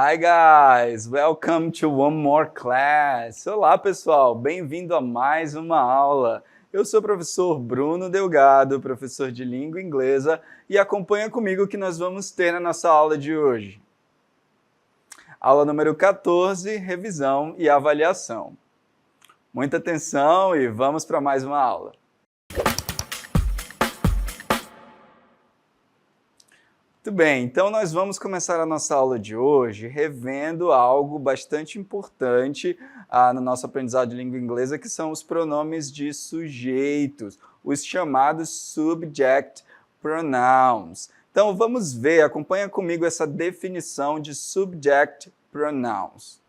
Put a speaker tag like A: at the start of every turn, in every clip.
A: Hi guys, welcome to one more class. Olá pessoal, bem-vindo a mais uma aula. Eu sou o professor Bruno Delgado, professor de língua inglesa, e acompanha comigo o que nós vamos ter na nossa aula de hoje. Aula número 14, revisão e avaliação. Muita atenção e vamos para mais uma aula. Muito bem, então nós vamos começar a nossa aula de hoje revendo algo bastante importante no nosso aprendizado de língua inglesa, que são os pronomes de sujeitos, os chamados subject pronouns. Então vamos ver, acompanha comigo essa definição de subject pronouns.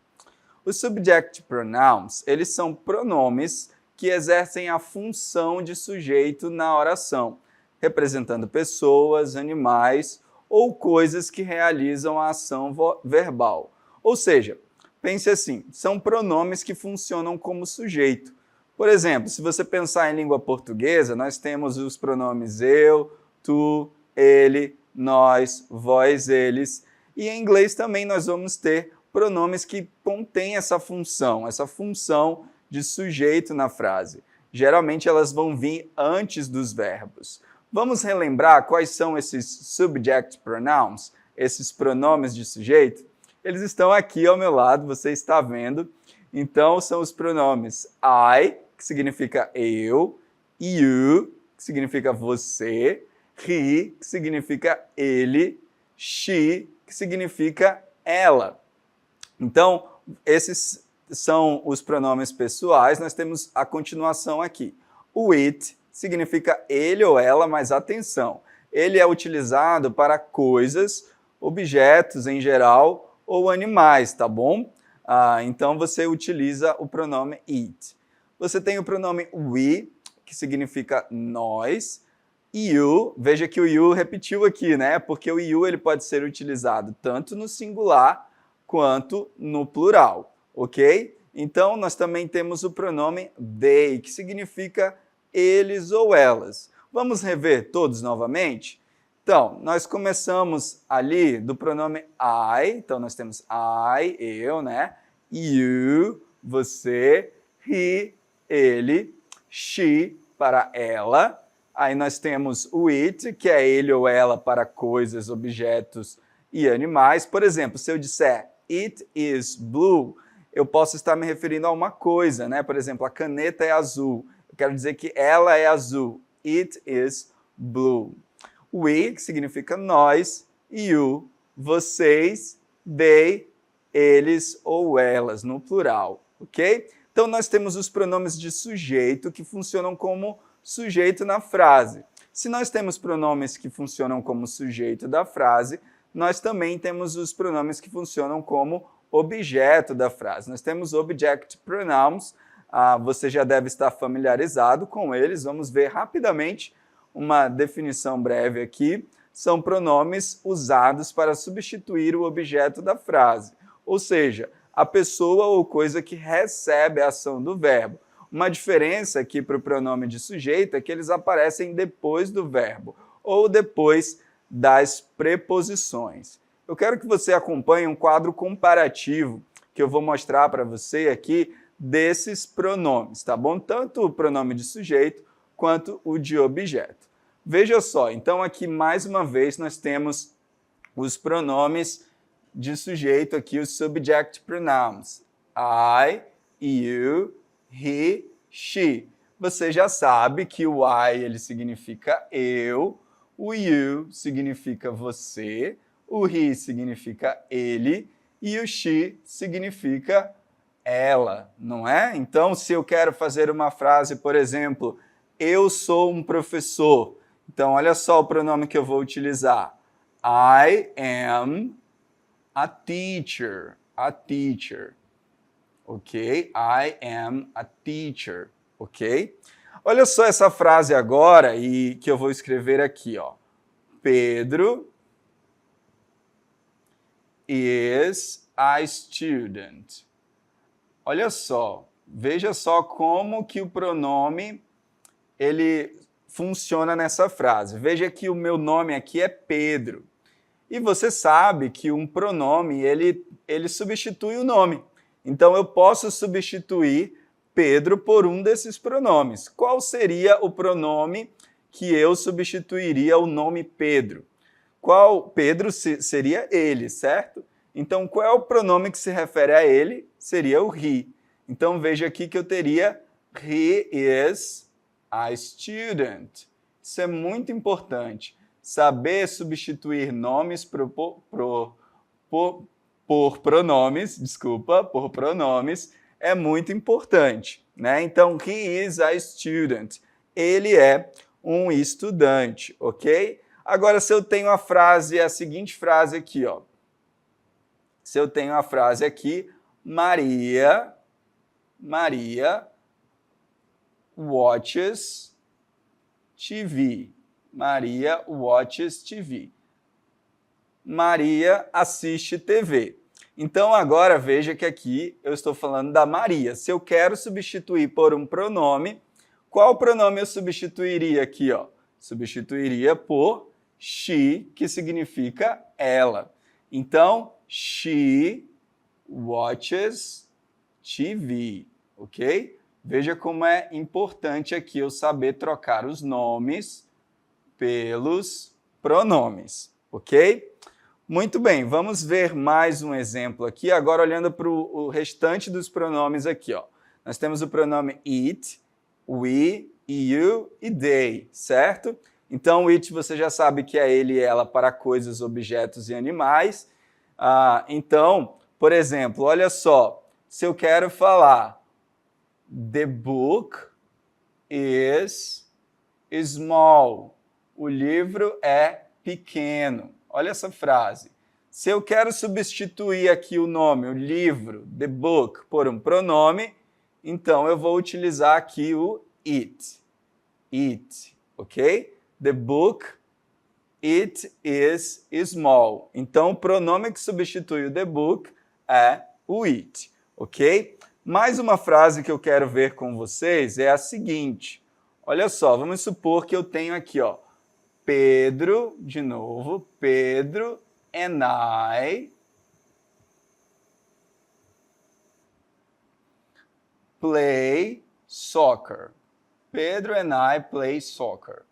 A: Os subject pronouns, eles são pronomes que exercem a função de sujeito na oração, representando pessoas, animais ou coisas que realizam a ação verbal. Ou seja, pense assim, são pronomes que funcionam como sujeito. Por exemplo, se você pensar em língua portuguesa, nós temos os pronomes eu, tu, ele, nós, vós, eles. E em inglês também nós vamos ter pronomes que contêm essa função de sujeito na frase. Geralmente elas vão vir antes dos verbos. Vamos relembrar quais são esses subject pronouns, esses pronomes de sujeito? Eles estão aqui ao meu lado, você está vendo. Então, são os pronomes I, que significa eu, you, que significa você, he, que significa ele, she, que significa ela. Então, esses são os pronomes pessoais, nós temos a continuação aqui. O it significa ele ou ela, mas atenção, ele é utilizado para coisas, objetos em geral, ou animais, tá bom? Então você utiliza o pronome it. Você tem o pronome we, que significa nós, you, veja que o you repetiu aqui, né? Porque o you ele pode ser utilizado tanto no singular quanto no plural, ok? Então nós também temos o pronome they, que significa eles ou elas. Vamos rever todos novamente? Então, nós começamos ali do pronome I, então nós temos I, eu, né? You, você, he, ele, she, para ela. Aí nós temos o it, que é ele ou ela para coisas, objetos e animais. Por exemplo, se eu disser it is blue, eu posso estar me referindo a uma coisa, né? Por exemplo, a caneta é azul. Eu quero dizer que ela é azul. It is blue. We, que significa nós, you, vocês, they, eles ou elas, no plural, ok? Então, nós temos os pronomes de sujeito que funcionam como sujeito na frase. Se nós temos pronomes que funcionam como sujeito da frase, nós também temos os pronomes que funcionam como objeto da frase. Nós temos object pronouns, você já deve estar familiarizado com eles. Vamos ver rapidamente uma definição breve aqui. São pronomes usados para substituir o objeto da frase, ou seja, a pessoa ou coisa que recebe a ação do verbo. Uma diferença aqui para o pronome de sujeito é que eles aparecem depois do verbo ou depois das preposições. Eu quero que você acompanhe um quadro comparativo que eu vou mostrar para você aqui desses pronomes, tá bom? Tanto o pronome de sujeito quanto o de objeto. Veja só, então aqui mais uma vez nós temos os pronomes de sujeito aqui, os subject pronouns. I, you, he, she. Você já sabe que o I ele significa eu, o you significa você, o he significa ele e o she significa ela, não é? Então, se eu quero fazer uma frase, por exemplo, eu sou um professor, então olha só o pronome que eu vou utilizar. I am a teacher, ok? I am a teacher, ok? Olha só essa frase agora e que eu vou escrever aqui, ó. Pedro is a student. Olha só, veja só como que o pronome ele funciona nessa frase. Veja que o meu nome aqui é Pedro. E você sabe que um pronome, ele substitui o nome. Então, eu posso substituir Pedro por um desses pronomes. Qual seria o pronome que eu substituiria o nome Pedro? Pedro seria ele, certo? Então, qual é o pronome que se refere a ele? Seria o he. Então, veja aqui que eu teria he is a student. Isso é muito importante. Saber substituir nomes por pronomes, é muito importante, né? Então, he is a student. Ele é um estudante, ok? Agora, se eu tenho a seguinte frase aqui, ó. Se eu tenho a frase aqui, Maria watches TV. Maria watches TV. Maria assiste TV. Então, agora veja que aqui eu estou falando da Maria. Se eu quero substituir por um pronome, qual pronome eu substituiria aqui? Ó? Substituiria por she, que significa ela. Então, she watches TV, ok? Veja como é importante aqui eu saber trocar os nomes pelos pronomes, ok? Muito bem, vamos ver mais um exemplo aqui, agora olhando para o restante dos pronomes aqui, ó. Nós temos o pronome it, we, you e they, certo? Então, o it você já sabe que é ele e ela para coisas, objetos e animais. Então, por exemplo, olha só, se eu quero falar the book is small, o livro é pequeno. Olha essa frase. Se eu quero substituir aqui o nome, o livro, the book, por um pronome, então eu vou utilizar aqui o it. It, ok? The book, it is small. Então, o pronome que substitui o the book é o it, ok? Mais uma frase que eu quero ver com vocês é a seguinte. Olha só, vamos supor que eu tenho aqui, ó, Pedro, de novo, Pedro and I play soccer. Pedro and I play soccer.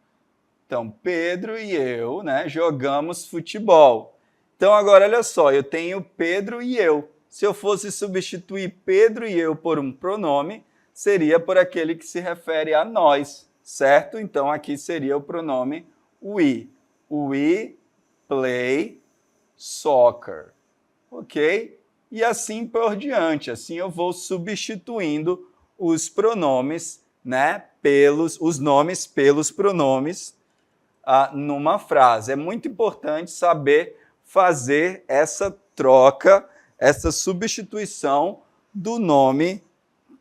A: Então, Pedro e eu, né, jogamos futebol. Então, agora, olha só, eu tenho Pedro e eu. Se eu fosse substituir Pedro e eu por um pronome, seria por aquele que se refere a nós, certo? Então, aqui seria o pronome we. We play soccer. Ok? E assim por diante. Assim eu vou substituindo os pronomes, né, os nomes pelos pronomes numa frase. É muito importante saber fazer essa troca, essa substituição do nome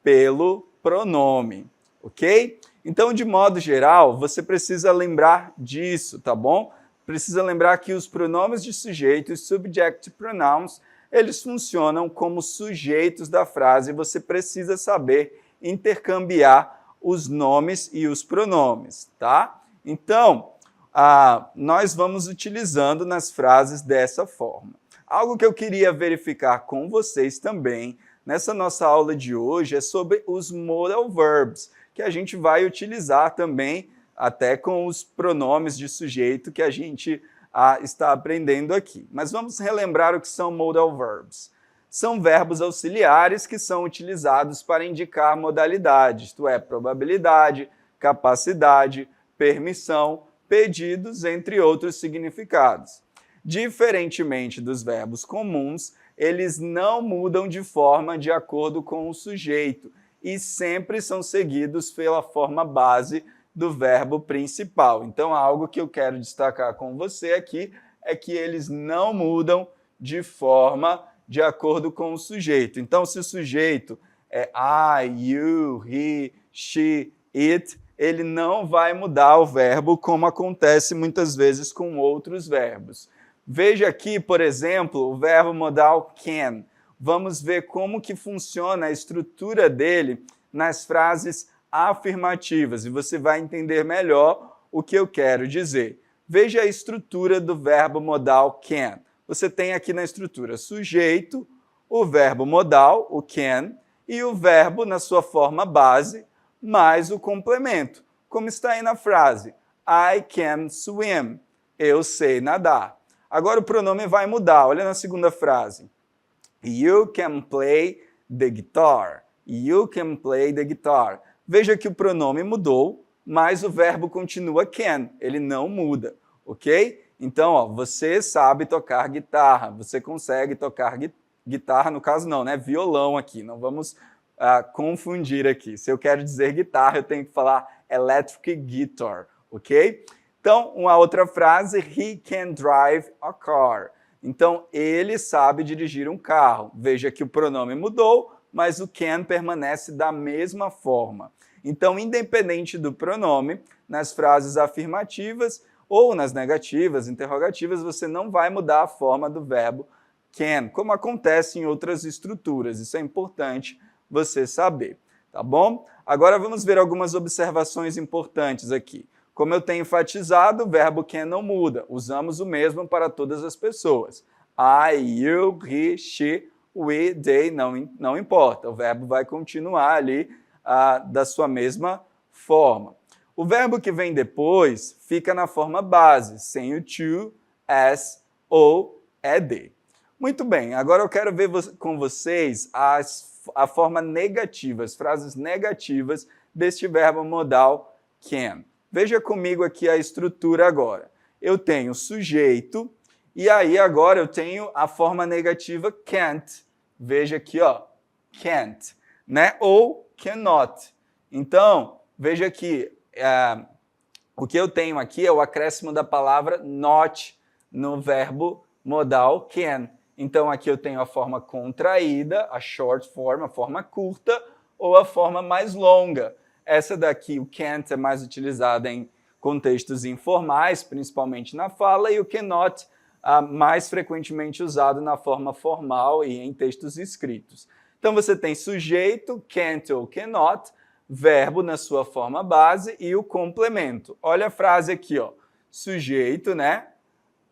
A: pelo pronome, ok? Então, de modo geral, você precisa lembrar disso, tá bom? Precisa lembrar que os pronomes de sujeito e subject pronouns, eles funcionam como sujeitos da frase e você precisa saber intercambiar os nomes e os pronomes, tá? Então, nós vamos utilizando nas frases dessa forma. Algo que eu queria verificar com vocês também, nessa nossa aula de hoje, é sobre os modal verbs, que a gente vai utilizar também até com os pronomes de sujeito que a gente está aprendendo aqui. Mas vamos relembrar o que são modal verbs. São verbos auxiliares que são utilizados para indicar modalidades, isto é, probabilidade, capacidade, permissão, pedidos, entre outros significados. Diferentemente dos verbos comuns, eles não mudam de forma de acordo com o sujeito e sempre são seguidos pela forma base do verbo principal. Então, algo que eu quero destacar com você aqui é que eles não mudam de forma de acordo com o sujeito. Então, se o sujeito é I, you, he, she, it, ele não vai mudar o verbo como acontece muitas vezes com outros verbos. Veja aqui, por exemplo, o verbo modal can. Vamos ver como que funciona a estrutura dele nas frases afirmativas e você vai entender melhor o que eu quero dizer. Veja a estrutura do verbo modal can. Você tem aqui na estrutura sujeito, o verbo modal, o can, e o verbo na sua forma base, mais o complemento. Como está aí na frase, I can swim. Eu sei nadar. Agora o pronome vai mudar. Olha na segunda frase. You can play the guitar. You can play the guitar. Veja que o pronome mudou, mas o verbo continua can. Ele não muda, ok? Então, ó, você sabe tocar guitarra. Você consegue tocar guitarra, no caso não, né? Violão aqui. Não vamos confundir aqui. Se eu quero dizer guitarra, eu tenho que falar electric guitar, ok? Então, uma outra frase, he can drive a car. Então, ele sabe dirigir um carro. Veja que o pronome mudou, mas o can permanece da mesma forma. Então, independente do pronome, nas frases afirmativas ou nas negativas, interrogativas, você não vai mudar a forma do verbo can, como acontece em outras estruturas. Isso é importante você saber, tá bom? Agora vamos ver algumas observações importantes aqui. Como eu tenho enfatizado, o verbo can não muda. Usamos o mesmo para todas as pessoas. I, you, he, she, we, they, não importa. O verbo vai continuar ali da sua mesma forma. O verbo que vem depois fica na forma base, sem o to, as ou ed. Muito bem, agora eu quero ver com vocês a forma negativa, as frases negativas deste verbo modal can. Veja comigo aqui a estrutura agora. Eu tenho sujeito, e aí agora eu tenho a forma negativa can't. Veja aqui, ó, can't, né? Ou cannot. Então, veja que o que eu tenho aqui é o acréscimo da palavra not no verbo modal can. Então, aqui eu tenho a forma contraída, a short form, a forma curta, ou a forma mais longa. Essa daqui, o can't, é mais utilizada em contextos informais, principalmente na fala, e o cannot, mais frequentemente usado na forma formal e em textos escritos. Então, você tem sujeito, can't ou cannot, verbo na sua forma base e o complemento. Olha a frase aqui, ó. Sujeito, né?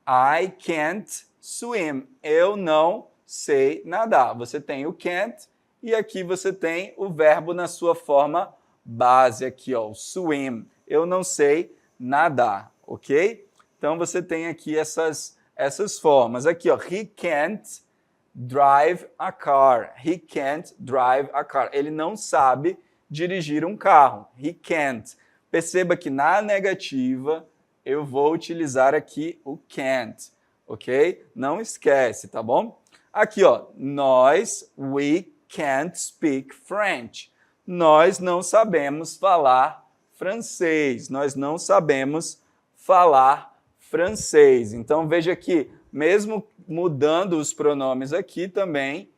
A: I can't swim. Eu não sei nadar. Você tem o can't e aqui você tem o verbo na sua forma base aqui, ó, o swim. Eu não sei nadar, ok? Então você tem aqui essas formas. Aqui, ó, he can't drive a car. He can't drive a car. Ele não sabe dirigir um carro. He can't. Perceba que na negativa eu vou utilizar aqui o can't, ok? Não esquece, tá bom? Aqui, ó, we can't speak French. Nós não sabemos falar francês. Nós não sabemos falar francês. Então, veja que, mesmo mudando os pronomes aqui também,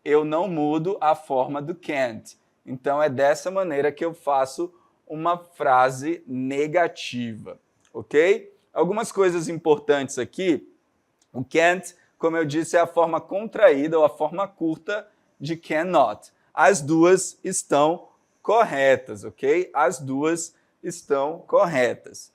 A: eu não mudo a forma do can't. Então, é dessa maneira que eu faço uma frase negativa, ok? Algumas coisas importantes aqui. O can't, como eu disse, é a forma contraída ou a forma curta de cannot. As duas estão corretas, ok? As duas estão corretas.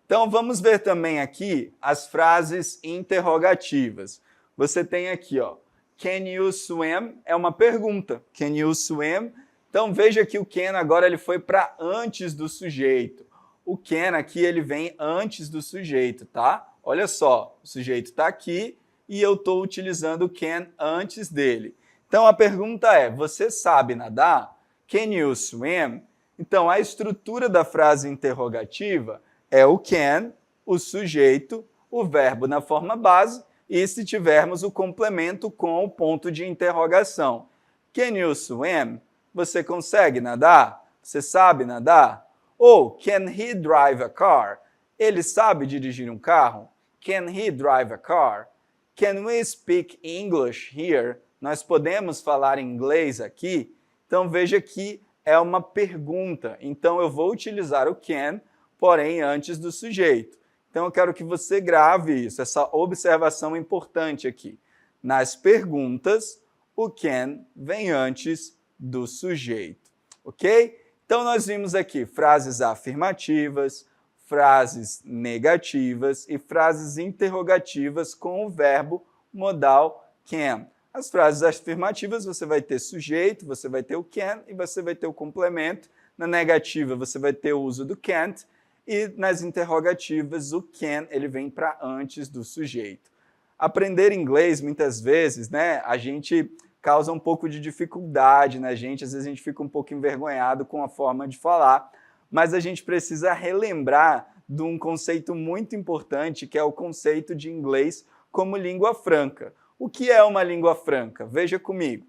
A: Então, vamos ver também aqui as frases interrogativas. Você tem aqui, ó, can you swim? É uma pergunta. Can you swim? Então, veja que o can agora ele foi para antes do sujeito. O can aqui ele vem antes do sujeito, tá? Olha só, o sujeito está aqui e eu estou utilizando o can antes dele. Então, a pergunta é, você sabe nadar? Can you swim? Então, a estrutura da frase interrogativa é o can, o sujeito, o verbo na forma base e se tivermos o complemento com o ponto de interrogação. Can you swim? Você consegue nadar? Você sabe nadar? Ou, can he drive a car? Ele sabe dirigir um carro? Can he drive a car? Can we speak English here? Nós podemos falar inglês aqui? Então, veja que é uma pergunta. Então, eu vou utilizar o can, porém, antes do sujeito. Então, eu quero que você grave isso, essa observação importante aqui. Nas perguntas, o can vem antes do sujeito, ok? Então, nós vimos aqui frases afirmativas, frases negativas e frases interrogativas com o verbo modal can. As frases afirmativas você vai ter sujeito, você vai ter o can e você vai ter o complemento. Na negativa você vai ter o uso do can't e nas interrogativas o can ele vem para antes do sujeito. Aprender inglês muitas vezes, né, a gente causa um pouco de dificuldade na gente, às vezes a gente fica um pouco envergonhado com a forma de falar, mas a gente precisa relembrar de um conceito muito importante, que é o conceito de inglês como língua franca. O que é uma língua franca? Veja comigo.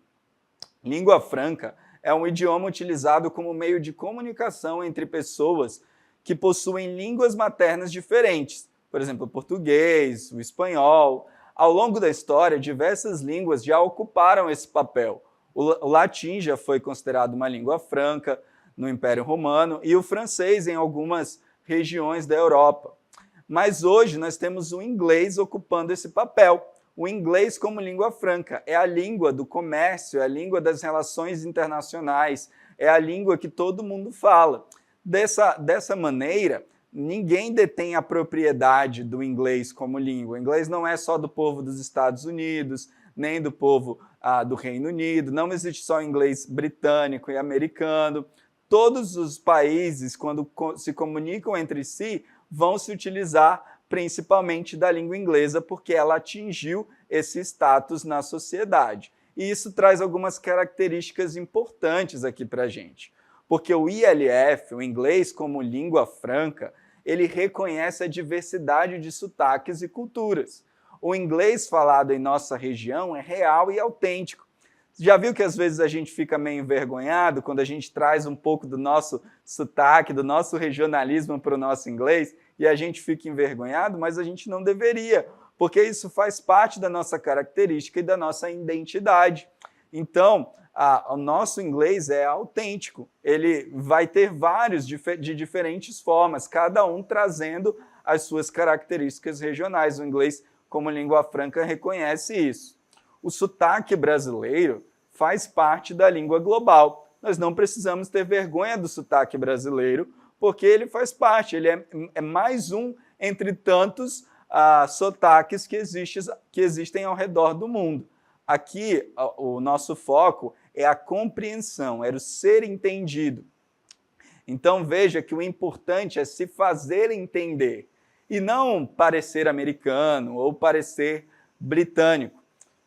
A: Língua franca é um idioma utilizado como meio de comunicação entre pessoas que possuem línguas maternas diferentes, por exemplo, o português, o espanhol. Ao longo da história, diversas línguas já ocuparam esse papel. O latim já foi considerado uma língua franca no Império Romano e o francês em algumas regiões da Europa. Mas hoje nós temos o inglês ocupando esse papel. O inglês como língua franca é a língua do comércio, é a língua das relações internacionais, é a língua que todo mundo fala. Dessa maneira, ninguém detém a propriedade do inglês como língua. O inglês não é só do povo dos Estados Unidos, nem do povo do Reino Unido, não existe só inglês britânico e americano. Todos os países, quando se comunicam entre si, vão se utilizar principalmente da língua inglesa, porque ela atingiu esse status na sociedade. E isso traz algumas características importantes aqui para a gente. Porque o ILF, o inglês como língua franca, ele reconhece a diversidade de sotaques e culturas. O inglês falado em nossa região é real e autêntico. Já viu que às vezes a gente fica meio envergonhado quando a gente traz um pouco do nosso sotaque, do nosso regionalismo para o nosso inglês e a gente fica envergonhado, mas a gente não deveria, porque isso faz parte da nossa característica e da nossa identidade. Então, o nosso inglês é autêntico, ele vai ter vários de diferentes formas, cada um trazendo as suas características regionais. O inglês, como língua franca, reconhece isso. O sotaque brasileiro faz parte da língua global. Nós não precisamos ter vergonha do sotaque brasileiro, porque ele faz parte, ele é mais um entre tantos sotaques que existem ao redor do mundo. Aqui, o nosso foco é a compreensão, é o ser entendido. Então, veja que o importante é se fazer entender, e não parecer americano ou parecer britânico.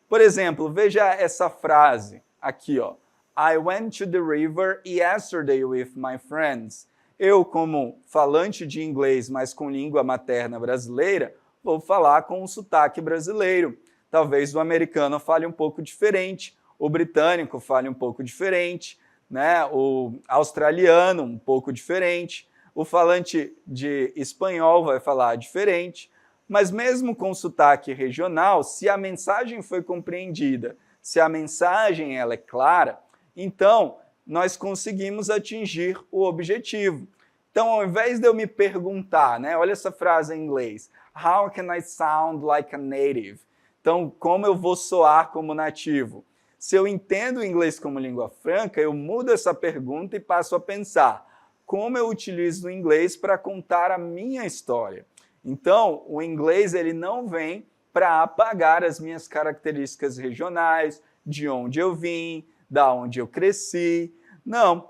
A: Por exemplo, veja essa frase aqui, ó. I went to the river yesterday with my friends. Eu, como falante de inglês, mas com língua materna brasileira, vou falar com um sotaque brasileiro. Talvez o americano fale um pouco diferente, o britânico fale um pouco diferente, né? O australiano um pouco diferente, o falante de espanhol vai falar diferente. Mas mesmo com sotaque regional, se a mensagem foi compreendida, se a mensagem ela é clara, então nós conseguimos atingir o objetivo. Então, ao invés de eu me perguntar, né, olha essa frase em inglês, how can I sound like a native? Então, como eu vou soar como nativo? Se eu entendo o inglês como língua franca, eu mudo essa pergunta e passo a pensar, como eu utilizo o inglês para contar a minha história? Então, o inglês ele não vem para apagar as minhas características regionais, de onde eu vim, da onde eu cresci. Não,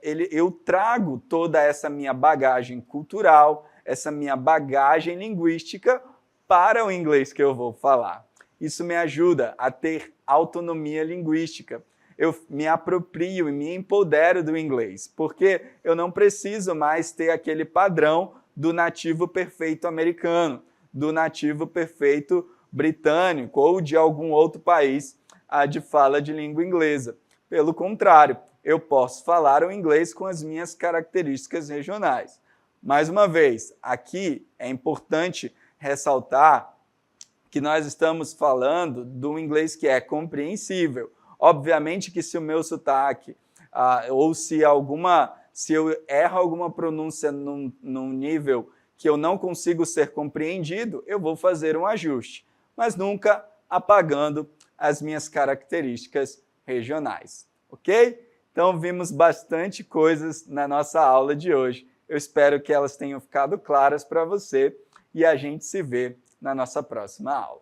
A: eu trago toda essa minha bagagem cultural, essa minha bagagem linguística para o inglês que eu vou falar. Isso me ajuda a ter autonomia linguística. Eu me aproprio e me empodero do inglês, porque eu não preciso mais ter aquele padrão do nativo perfeito americano, do nativo perfeito britânico ou de algum outro país de fala de língua inglesa. Pelo contrário, eu posso falar o inglês com as minhas características regionais. Mais uma vez, aqui é importante ressaltar que nós estamos falando do inglês que é compreensível. Obviamente que se o meu sotaque ou se eu erro alguma pronúncia num nível que eu não consigo ser compreendido, eu vou fazer um ajuste, mas nunca apagando as minhas características regionais, ok? Então, vimos bastante coisas na nossa aula de hoje. Eu espero que elas tenham ficado claras para você e a gente se vê na nossa próxima aula.